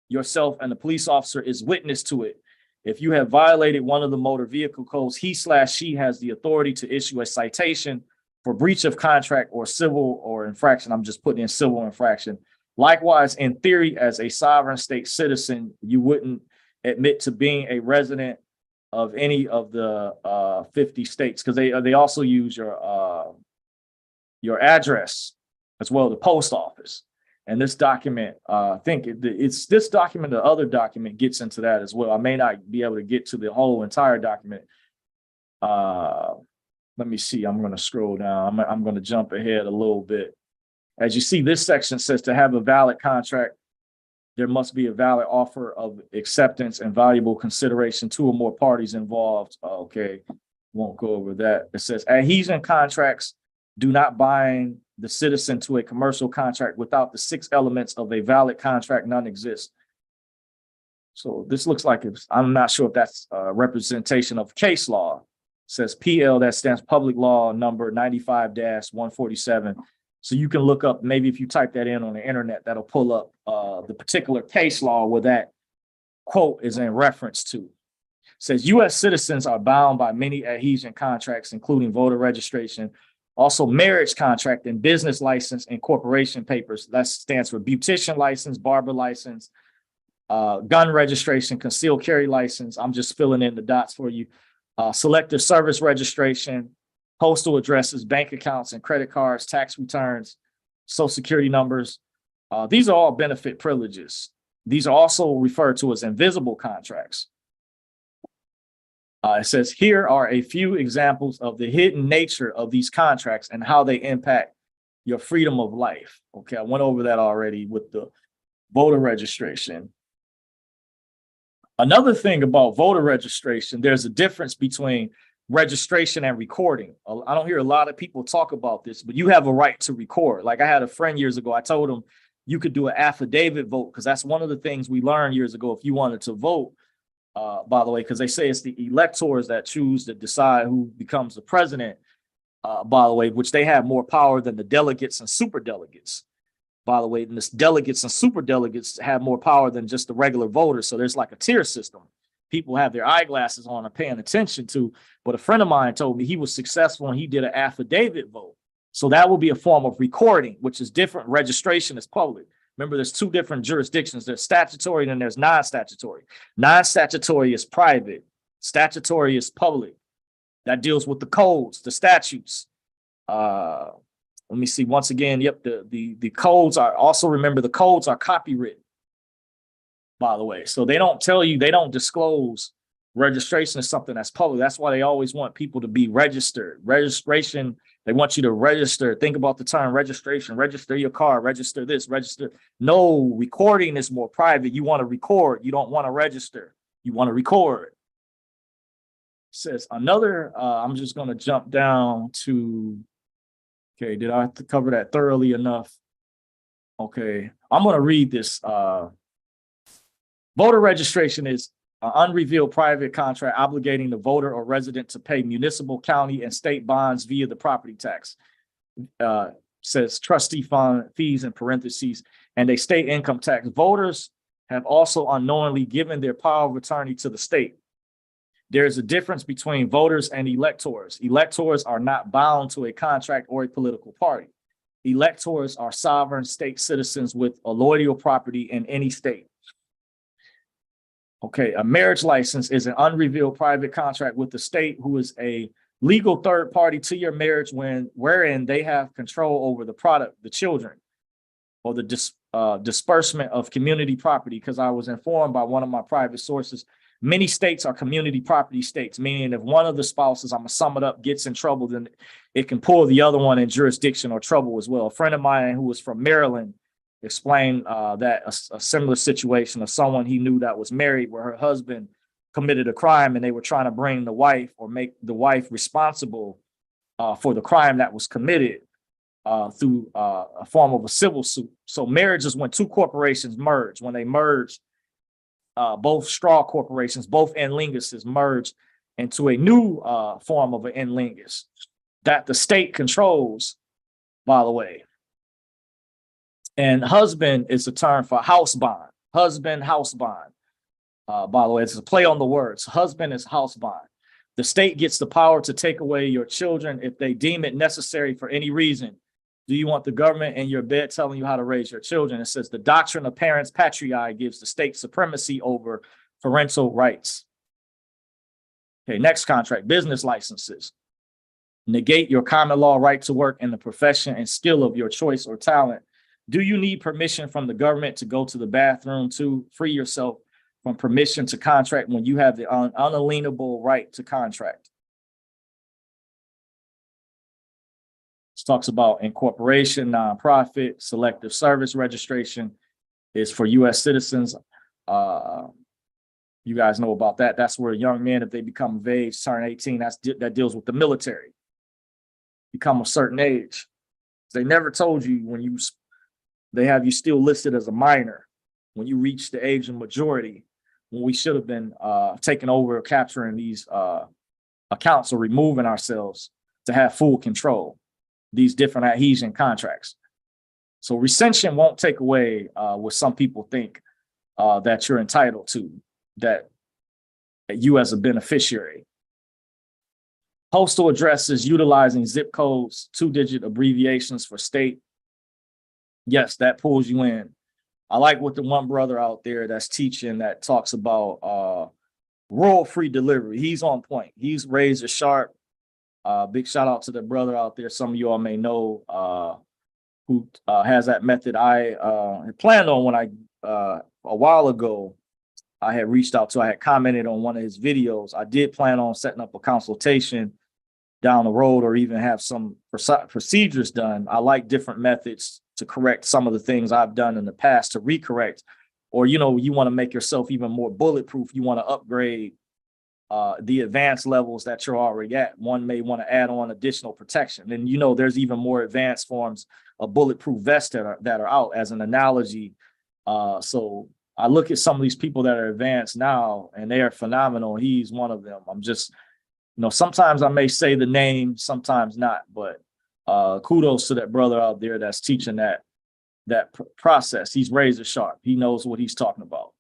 yourself and the police officer is witness to it. If you have violated one of the motor vehicle codes, he/she has the authority to issue a citation for breach of contract or civil or infraction. I'm just putting in civil infraction. Likewise, in theory, as a sovereign state citizen, you wouldn't admit to being a resident of any of the 50 states, because they also use your address as well, the post office. And this document, I think it's this document, the other document gets into that as well. I may not be able to get to the whole entire document. Let me see, I'm going to scroll down. I'm going to jump ahead a little bit. As you see, this section says to have a valid contract, there must be a valid offer of acceptance and valuable consideration, two or more parties involved. Okay, won't go over that. It says adhesion contracts do not bind the citizen to a commercial contract. Without the 6 elements of a valid contract, none exist. So this looks like I'm not sure if that's a representation of case law. It says PL, that stands public law number 95-147. So you can look up, maybe if you type that in on the internet, that'll pull up the particular case law where that quote is in reference to. It says U.S. citizens are bound by many adhesion contracts, including voter registration, also marriage contract and business license and corporation papers. That stands for beautician license, barber license, gun registration, concealed carry license. I'm just filling in the dots for you. Selective service registration, postal addresses, bank accounts and credit cards, tax returns, social security numbers. These are all benefit privileges. These are also referred to as invisible contracts. It says, here are a few examples of the hidden nature of these contracts and how they impact your freedom of life. Okay, I went over that already with the voter registration. Another thing about voter registration, there's a difference between registration and recording. I don't hear a lot of people talk about this, but you have a right to record. Like I had a friend years ago, I told him you could do an affidavit vote, because that's one of the things we learned years ago if you wanted to vote. By the way, because they say it's the electors that choose to decide who becomes the president, by the way, which they have more power than the delegates and super delegates. By the way, and this delegates and super delegates have more power than just the regular voters. So there's like a tier system. People have their eyeglasses on and paying attention to. But a friend of mine told me he was successful and he did an affidavit vote. So that will be a form of recording, which is different. Registration is public. Remember, there's 2 different jurisdictions. There's statutory and then there's non-statutory. Non-statutory is private. Statutory is public. That deals with the codes, the statutes. Let me see once again. Yep, the codes are also, remember, the codes are copywritten, by the way. So they don't tell you, they don't disclose registration is something that's public. That's why they always want people to be registered. Registration, they want you to register. Think about the term registration, register your car, register this, register. No, recording is more private. You want to record. You don't want to register. You want to record. It says another, I'm just going to jump down to, okay, did I cover that thoroughly enough? Okay, I'm going to read this. Voter registration is an unrevealed private contract obligating the voter or resident to pay municipal, county, and state bonds via the property tax. Says trustee fund fees in parentheses and a state income tax. Voters have also unknowingly given their power of attorney to the state. There is a difference between voters and electors. Electors are not bound to a contract or a political party. Electors are sovereign state citizens with a loyal property in any state. Okay, a marriage license is an unrevealed private contract with the state, who is a legal third party to your marriage wherein they have control over the product, the children, or the disbursement of community property. Because I was informed by one of my private sources, many states are community property states, meaning if one of the spouses, I'm gonna sum it up, gets in trouble, then it can pull the other one in jurisdiction or trouble as well. A friend of mine who was from Maryland explained that a similar situation of someone he knew that was married where her husband committed a crime and they were trying to bring the wife or make the wife responsible for the crime that was committed. through a form of a civil suit. So marriage is when two corporations merge. When they merge, both straw corporations, both N linguses merge into a new form of an N lingus that the state controls, by the way. And husband is a term for house bond. Husband, house bond. By the way, it's a play on the words. Husband is house bond. The state gets the power to take away your children if they deem it necessary for any reason. Do you want the government in your bed telling you how to raise your children? It says the doctrine of parents patriae gives the state supremacy over parental rights. Okay, next contract, business licenses. Negate your common law right to work in the profession and skill of your choice or talent. Do you need permission from the government to go to the bathroom to free yourself from permission to contract when you have the unalienable right to contract? This talks about incorporation, nonprofit, selective service registration is for U.S. citizens. You guys know about that. That's where young men, if they become of age, turn 18, that deals with the military. Become a certain age. They never told you when they have you still listed as a minor when you reach the age of majority, when we should have been taking over or capturing these accounts or removing ourselves to have full control, these different adhesion contracts. So rescission won't take away what some people think that you're entitled to, that you as a beneficiary. Postal addresses utilizing zip codes, 2-digit abbreviations for state. Yes, that pulls you in. I like what the one brother out there that's teaching that talks about rural free delivery. He's on point. He's razor sharp. Big shout out to the brother out there. Some of you all may know who has that method. I had planned on when a while ago, I had reached out to, I had commented on one of his videos. I did plan on setting up a consultation down the road or even have some procedures done. I like different methods to correct some of the things I've done in the past to recorrect, or, you want to make yourself even more bulletproof. You want to upgrade the advanced levels that you're already at. One may want to add on additional protection. And, there's even more advanced forms of bulletproof vests that are out as an analogy. So I look at some of these people that are advanced now and they are phenomenal. He's one of them. I'm just, sometimes I may say the name, sometimes not, but kudos to that brother out there that's teaching that process. He's razor sharp. He knows what he's talking about.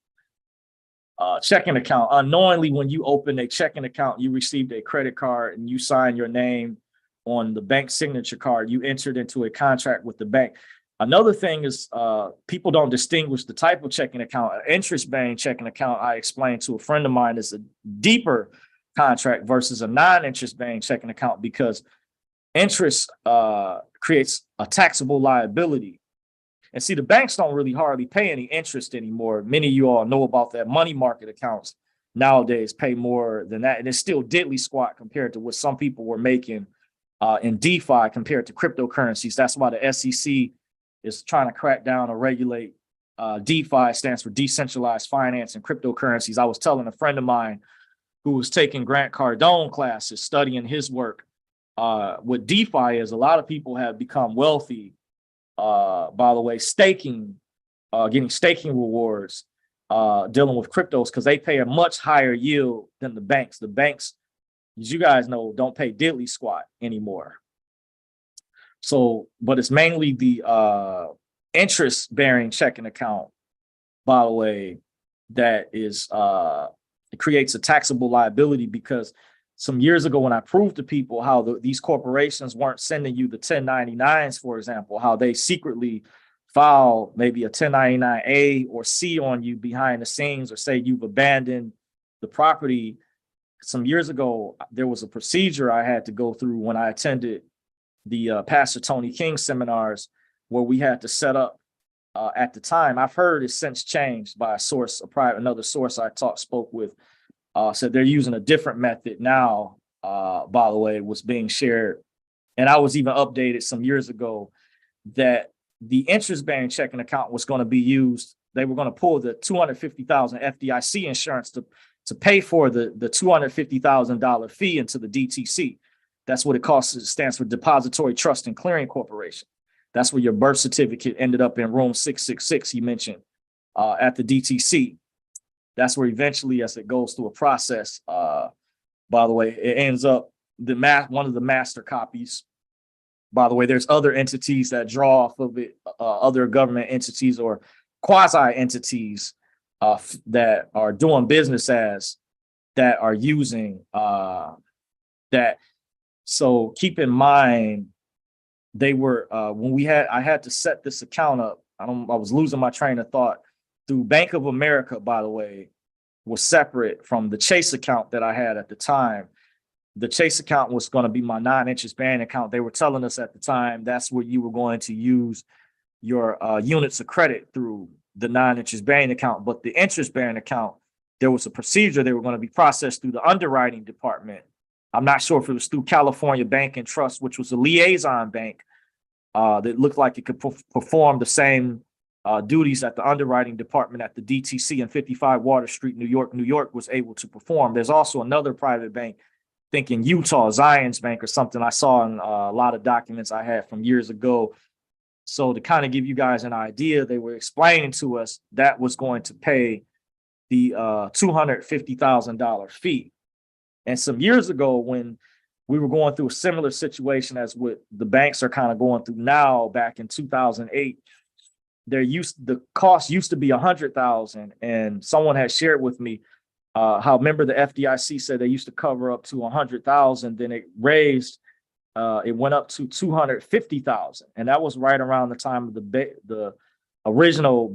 Checking account. Unknowingly, when you open a checking account, you received a credit card and you sign your name on the bank signature card. You entered into a contract with the bank. Another thing is people don't distinguish the type of checking account. An interest-bearing checking account, I explained to a friend of mine, is a deeper contract versus a non-interest-bearing checking account, because interest creates a taxable liability. And see, the banks don't really hardly pay any interest anymore. Many of you all know about that. Money market accounts nowadays pay more than that. And it's still diddly squat compared to what some people were making in DeFi compared to cryptocurrencies. That's why the SEC is trying to crack down or regulate. DeFi stands for decentralized finance and cryptocurrencies. I was telling a friend of mine who was taking Grant Cardone classes, studying his work. What DeFi is, a lot of people have become wealthy, by the way, staking, getting staking rewards, dealing with cryptos, because they pay a much higher yield than the banks. The banks, as you guys know, don't pay diddly squat anymore. So, but it's mainly the interest-bearing checking account, by the way, that is it creates a taxable liability, because some years ago when I proved to people how these corporations weren't sending you the 1099s, for example, how they secretly file maybe a 1099A or C on you behind the scenes, or say you've abandoned the property. Some years ago, there was a procedure I had to go through when I attended the Pastor Tony King seminars, where we had to set up at the time. I've heard it's since changed by a source, another source I spoke with, said they're using a different method now, by the way, was being shared. And I was even updated some years ago that the interest-bearing checking account was going to be used. They were going to pull the $250,000 FDIC insurance to pay for the $250,000 fee into the DTC. That's what it costs. It stands for Depository Trust and Clearing Corporation. That's where your birth certificate ended up in room 666, he mentioned, at the DTC. That's where eventually, as it goes through a process, by the way, it ends up one of the master copies. By the way, there's other entities that draw off of it, other government entities or quasi entities that are doing business as that are using that. So keep in mind, they were when I had to set this account up. I was losing my train of thought. Through Bank of America, by the way, was separate from the Chase account that I had at the time. The Chase account was going to be my non-interest bearing account. They were telling us at the time that's where you were going to use your units of credit through the non-interest bearing account. But the interest bearing account, there was a procedure. They were going to be processed through the underwriting department. I'm not sure if it was through California Bank and Trust, which was a liaison bank that looked like it could perform the same duties that the underwriting department at the DTC and 55 Water Street, New York was able to perform. There's also another private bank, I think in Utah, Zions Bank or something, I saw in a lot of documents I had from years ago. So to kind of give you guys an idea, they were explaining to us that was going to pay the $250,000 fee. And some years ago, when we were going through a similar situation as what the banks are kind of going through now, back in 2008, the cost used to be $100,000, and someone had shared with me how, remember, the FDIC said they used to cover up to $100,000, then it went up to $250,000, and that was right around the time of the original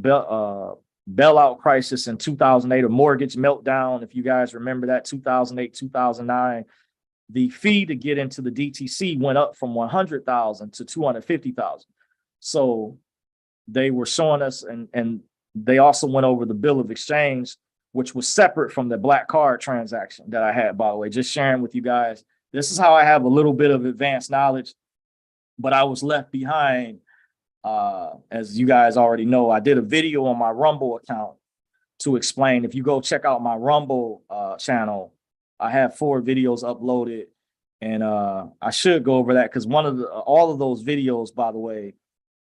bailout crisis in 2008, or mortgage meltdown. If you guys remember that, 2008, 2009, the fee to get into the DTC went up from $100,000 to $250,000. So they were showing us, and they also went over the bill of exchange, which was separate from the black card transaction that I had, by the way, just sharing with you guys. This is how I have a little bit of advanced knowledge, but I was left behind. As you guys already know, I did a video on my Rumble account to explain. If you go check out my Rumble channel, I have 4 videos uploaded, and I should go over that because all of those videos, by the way,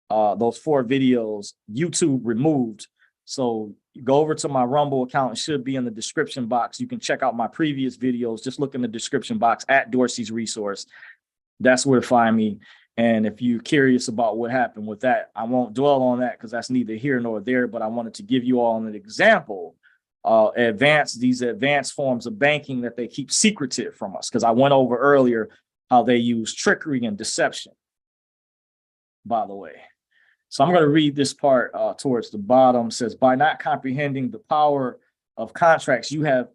those 4 videos, YouTube removed. So you go over to my Rumble account. It should be in the description box. You can check out my previous videos. Just look in the description box at Dorsey's Resource. That's where to find me. And if you're curious about what happened with that, I won't dwell on that because that's neither here nor there, but I wanted to give you all an example, these advanced forms of banking that they keep secretive from us, because I went over earlier how they use trickery and deception, by the way. So I'm going to read this part towards the bottom. It says, by not comprehending the power of contracts, you have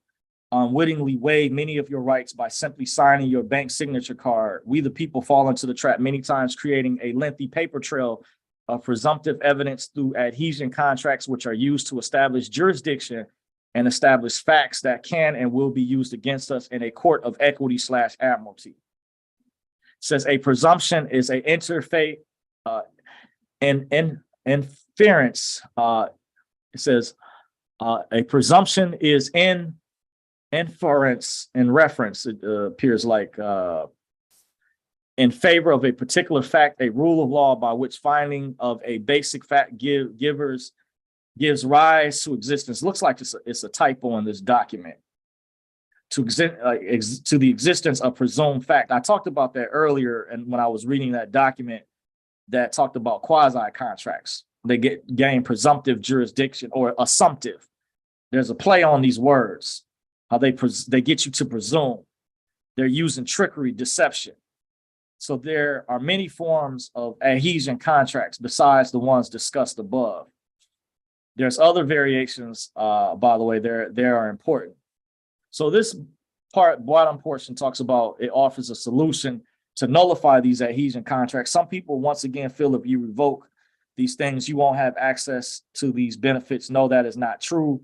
unwittingly waived many of your rights by simply signing your bank signature card. We, the people, fall into the trap many times, creating a lengthy paper trail of presumptive evidence through adhesion contracts, which are used to establish jurisdiction and establish facts that can and will be used against us in a court of equity/admiralty. It says a presumption is an interfaith inference. It says a presumption is inference in reference, it appears like, in favor of a particular fact, a rule of law by which finding of a basic fact gives rise to existence. Looks like it's a typo in this document. To the existence of presumed fact. I talked about that earlier, and when I was reading that document that talked about quasi contracts, they gain presumptive jurisdiction or assumptive. There's a play on these words. How they get you to presume. They're using trickery, deception. So there are many forms of adhesion contracts besides the ones discussed above. There's other variations, by the way, they are important. So this bottom portion talks about, it offers a solution to nullify these adhesion contracts. Some people, once again, feel if you revoke these things, you won't have access to these benefits. No, that is not true.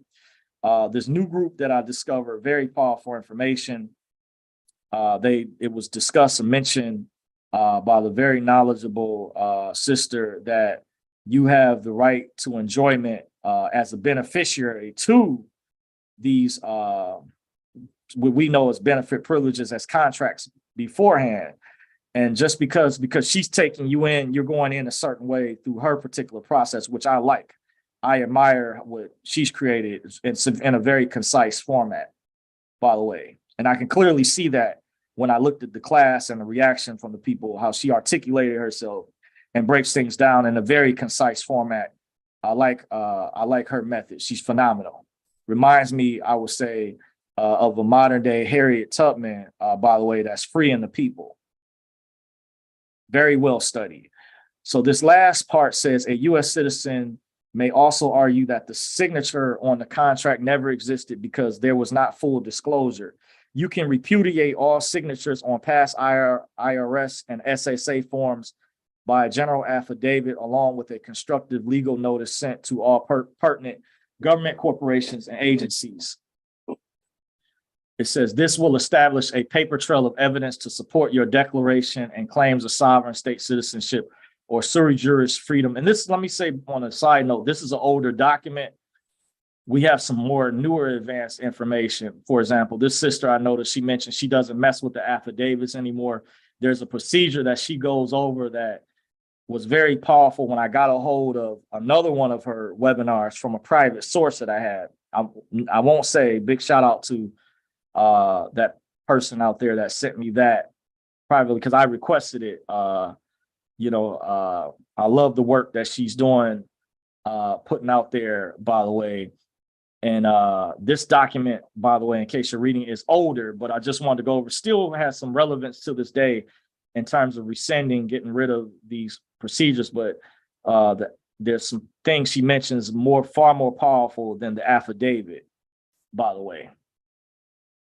This new group that I discovered, very powerful information. It was discussed and mentioned by the very knowledgeable sister that you have the right to enjoyment as a beneficiary to these what we know as benefit privileges as contracts beforehand. And just because she's taking you in, you're going in a certain way through her particular process, which I like. I admire what she's created in a very concise format, by the way. And I can clearly see that when I looked at the class and the reaction from the people, how she articulated herself and breaks things down in a very concise format. I like her method. She's phenomenal. Reminds me, I would say, of a modern day Harriet Tubman, by the way, that's freeing the people. Very well studied. So this last part says a U.S. citizen may also argue that the signature on the contract never existed because there was not full disclosure. You can repudiate all signatures on past IRS and SSA forms by a general affidavit along with a constructive legal notice sent to all pertinent government corporations and agencies. It says this will establish a paper trail of evidence to support your declaration and claims of sovereign state citizenship or sui juris freedom. And this, let me say on a side note, this is an older document. We have some more newer advanced information. For example, this sister, I noticed she mentioned she doesn't mess with the affidavits anymore. There's a procedure that she goes over that was very powerful when I got a hold of another one of her webinars from a private source that I had. I won't say, big shout out to that person out there that sent me that privately because I requested it. I love the work that she's doing, putting out there, by the way. And this document, by the way, in case you're reading, is older, but I just wanted to go over, still has some relevance to this day in terms of rescinding, getting rid of these procedures. But there's some things she mentions far more powerful than the affidavit, by the way.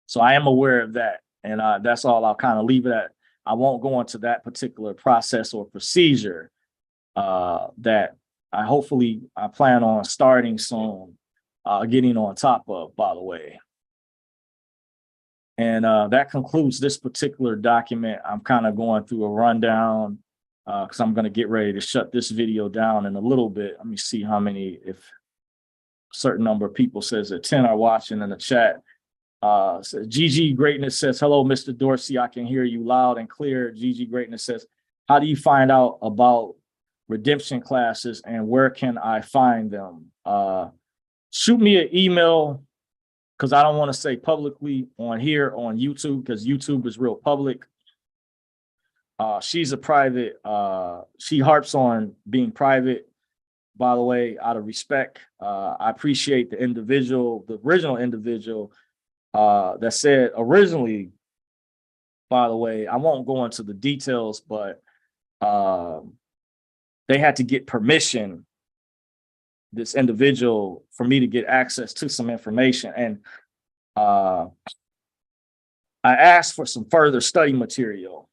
So I am aware of that. And that's all I'll kind of leave it at. I won't go into that particular process or procedure that I plan on starting soon, getting on top of, by the way. And that concludes this particular document. I'm kind of going through a rundown because I'm going to get ready to shut this video down in a little bit. Let me see how many, if a certain number of people says that 10 are watching in the chat. So GG Greatness says, hello, Mr. Dorsey. I can hear you loud and clear. GG Greatness says, how do you find out about redemption classes and where can I find them? Shoot me an email because I don't want to say publicly on here on YouTube because YouTube is real public. She's a private. She harps on being private, by the way, out of respect. I appreciate the original individual that said originally, by the way, I won't go into the details, but they had to get permission, this individual, for me to get access to some information. And I asked for some further study material.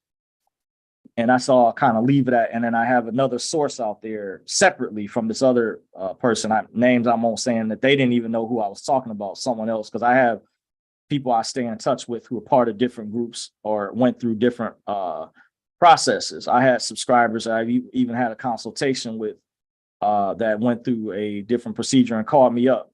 And that's all I'll kind of leave it at. And then I have another source out there separately from this other person. Names I won't say, that they didn't even know who I was talking about, someone else, because I have people I stay in touch with who are part of different groups or went through different processes. I had subscribers I even had a consultation with that went through a different procedure and called me up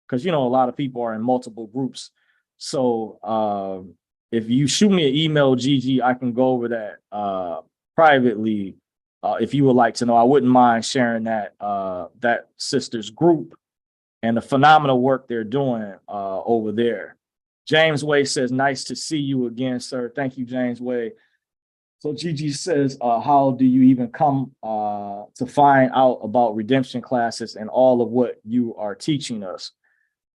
because, a lot of people are in multiple groups. So if you shoot me an email, Gigi, I can go over that privately. If you would like to know, I wouldn't mind sharing that sister's group and the phenomenal work they're doing over there. James Way says, nice to see you again, sir. Thank you, James Way. So Gigi says, how do you even come to find out about redemption classes and all of what you are teaching us?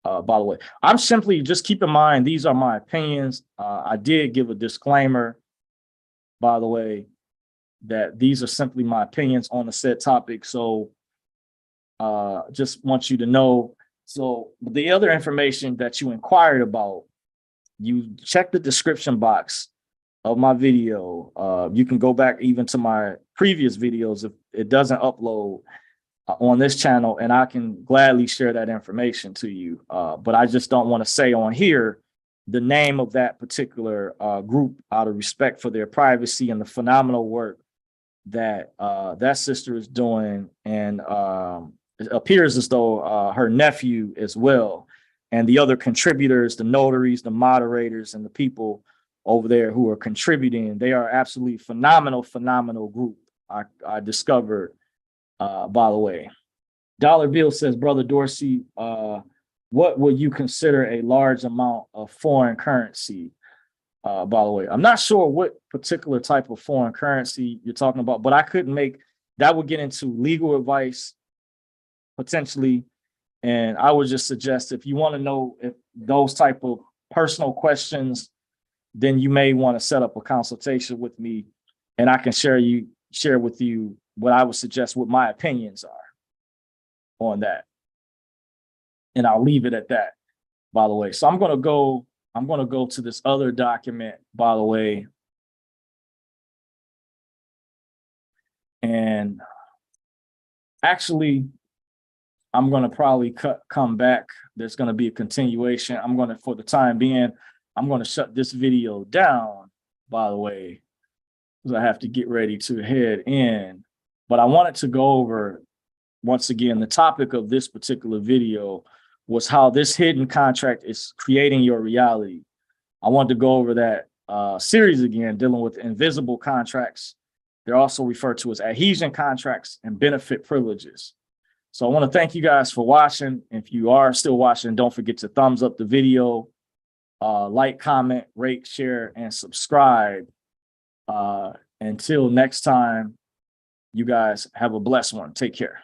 By the way, I'm simply, just keep in mind, these are my opinions. I did give a disclaimer, by the way, that these are simply my opinions on the said topic. So just want you to know. So the other information that you inquired about, you check the description box of my video. You can go back even to my previous videos if it doesn't upload on this channel, and I can gladly share that information to you. But I just don't want to say on here the name of that particular group out of respect for their privacy and the phenomenal work that that sister is doing. And it appears as though her nephew as well, and the other contributors, the notaries, the moderators, and the people over there who are contributing. They are absolutely phenomenal group. I discovered, by the way. Dollar Bill says, Brother Dorsey, what would you consider a large amount of foreign currency? By the way, I'm not sure what particular type of foreign currency you're talking about, but I couldn't make that would get into legal advice potentially. And I would just suggest if you want to know if those type of personal questions, then you may want to set up a consultation with me, and I can share with you what I would suggest, what my opinions are on that. And I'll leave it at that, by the way. So I'm going to go to this other document, by the way. And actually, I'm going to probably come back. There's going to be a continuation. For the time being, I'm going to shut this video down, by the way, because I have to get ready to head in. But I wanted to go over, once again, the topic of this particular video was how this hidden contract is creating your reality. I wanted to go over that series again, dealing with invisible contracts. They're also referred to as adhesion contracts and benefit privileges. So I want to thank you guys for watching. If you are still watching, don't forget to thumbs up the video, like, comment, rate, share, and subscribe. Until next time, you guys have a blessed one. Take care.